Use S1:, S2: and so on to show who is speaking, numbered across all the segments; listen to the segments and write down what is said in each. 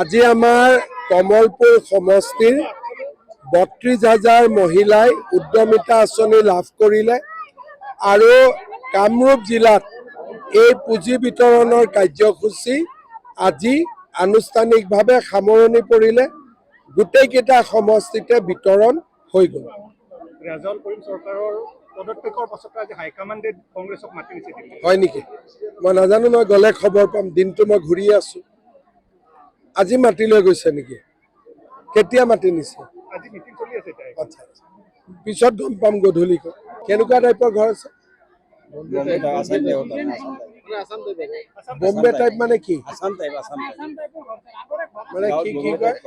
S1: আজি আমাৰ কমলপুৰ সমষ্টিৰ ৩২,০০০ মহিলাই উদ্যমিতা আঁচনি লাভ কৰিলে আৰু কামৰূপ জিলাত এই পুঁজি বিতৰণৰ কাৰ্যসূচী আজি আনুষ্ঠানিকভাৱে সামৰণি পৰিলে। গোটেইকেইটা সমষ্টিতে বিতৰণ হৈ গ'ল।
S2: ৰাজল কৰিম চৰকাৰৰ পদক্ষেপৰ পাছতে আজি হাইকমাণ্ডে কংগ্ৰেছক মাতি দিছে।
S1: হয় নেকি? মই নাজানো, মই গ'লে খবৰ পাম। দিনটো মই ঘূৰি আছো। আজি মাতি লৈ গৈছে নেকি? কেতিয়া মাতি নিছে?
S2: আজি মিটিং চলি আছে।
S1: আচ্ছা, পিছত গম পাম গধূলিকৈ। কেনেকুৱা টাইপৰ ঘৰ আছে? বম্বে টাইপ মানে কি? মানে কি কয়?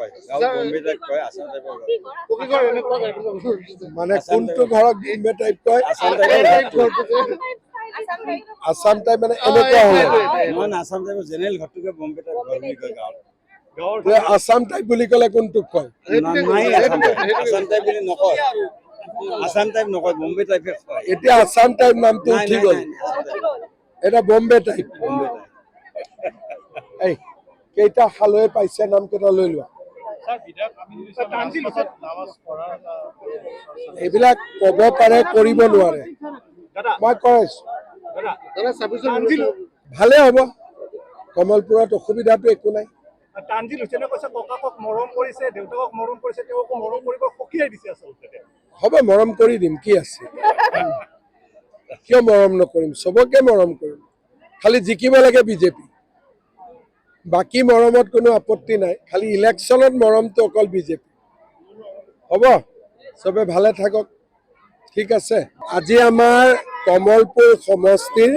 S1: মানে কোনটো ঘৰক বম্বে টাইপ কয়? আসাম টাইপ মানে এনেকুৱা হ'লে আসাম টাইপ বুলি ক'লে কোনটোক কয়? এতিয়া আসাম টাইপ নামটো উঠি গ'ল, এটা বম্বে টাইপ। এই কেইটা খালৈ পাইছে নাম কেইটা লৈ লোৱা। এইবিলাক ক'ব পাৰে, কৰিব নোৱাৰে। মই কৈছো ভালে হ'ব। কমলপুৰত অসুবিধাটো একো নাই।
S2: তানজিল হুছেইনে কৈছে ককাকক মৰম কৰিছে, দেউতাকক মৰম কৰিছে, তেওঁকো মৰম কৰিব সকীয়াই দিছে আচলতে।
S1: হ'ব, মৰম কৰি দিম, কি আছে? কিয় মৰম নকৰিম? চবকে মৰম কৰিম। খালি জিকিব লাগে বিজেপি। বাকী মৰমত কোনো আপত্তি নাই, খালি ইলেকশ্যনত মৰমটো অকল বিজেপি। হ'ব, চবে ভালে থাকক, ঠিক আছে। আজি আমাৰ কমলপুৰ সমষ্টিৰ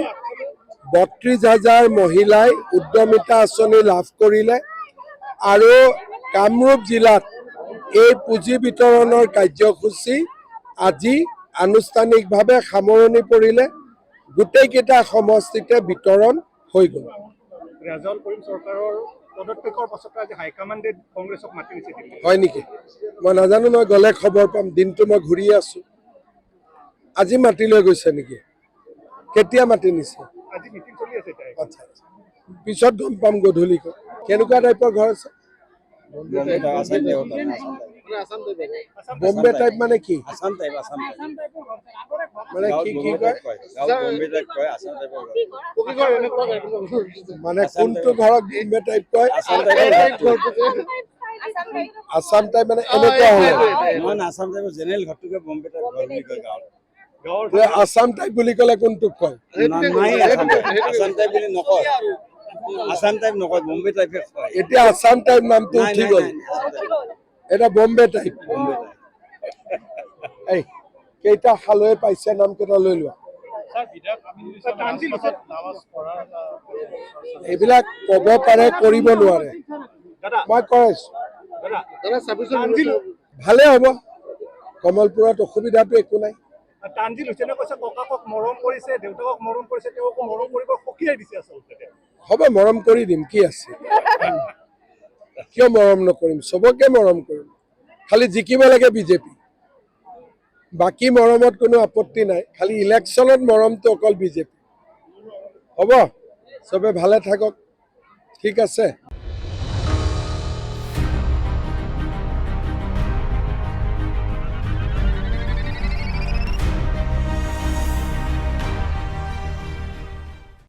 S1: ৩২,০০০ মহিলাই উদ্যমিতা আঁচনি লাভ কৰিলে আৰু কামৰূপ জিলাত এই পুঁজি বিতৰণৰ কাৰ্যসূচী আজি আনুষ্ঠানিকভাৱে সামৰণি পৰিলে। গোটেইকেইটা সমষ্টিতে বিতৰণ হৈ গ'ল।
S2: ৰাজল কৰিম চৰকাৰৰ পদক্ষেপৰ পাছতে আজি হাইকমাণ্ডে কংগ্ৰেছক মাতি দিছে।
S1: হয় নেকি? মই নাজানো, মই গ'লে খবৰ পাম। দিনটো মই ঘূৰি আছো। আজি মাতি লৈ গৈছে নেকি? কেতিয়া মাতি নিছে?
S2: আজি মিটিং চলি আছে।
S1: আচ্ছা, পিছত গম পাম গধূলিকৈ। কেনেকুৱা টাইপৰ ঘৰ আছে? বম্বে টাইপ মানে কি? মানে কি কয়? মানে কোনটো ঘৰক বম্বে টাইপ কয়? আসাম টাইপ মানে এনেকুৱা হ'লে আসাম টাইপ বুলি ক'লে কোনটোক কয়? এতিয়া আসাম টাইপ নামটো উঠি গ'ল, এটা বম্বে টাইপ। এই কেইটা খালৈ পাইছে নাম কেইটা লৈ লোৱা। এইবিলাক ক'ব পাৰে, কৰিব নোৱাৰে। মই কৈছো ভালে হ'ব। কমলপুৰত অসুবিধাটো একো নাই।
S2: তানজিল হুছেইনে কৈছে ককাকক মৰম কৰিছে, দেউতাকক মৰম কৰিছে, তেওঁকো মৰম কৰিব সকীয়াই দিছে আচলতে।
S1: হ'ব, মৰম কৰি দিম, কি আছে? কিয় মৰম নকৰিম? চবকে মৰম কৰিম, খালি জিকিব লাগে বিজেপি। বাকী মৰমত কোনো আপত্তি নাই, খালি ইলেকশ্যনত মৰমটো অকল বিজেপি। হ'ব, চবে ভালে থাকক, ঠিক আছে।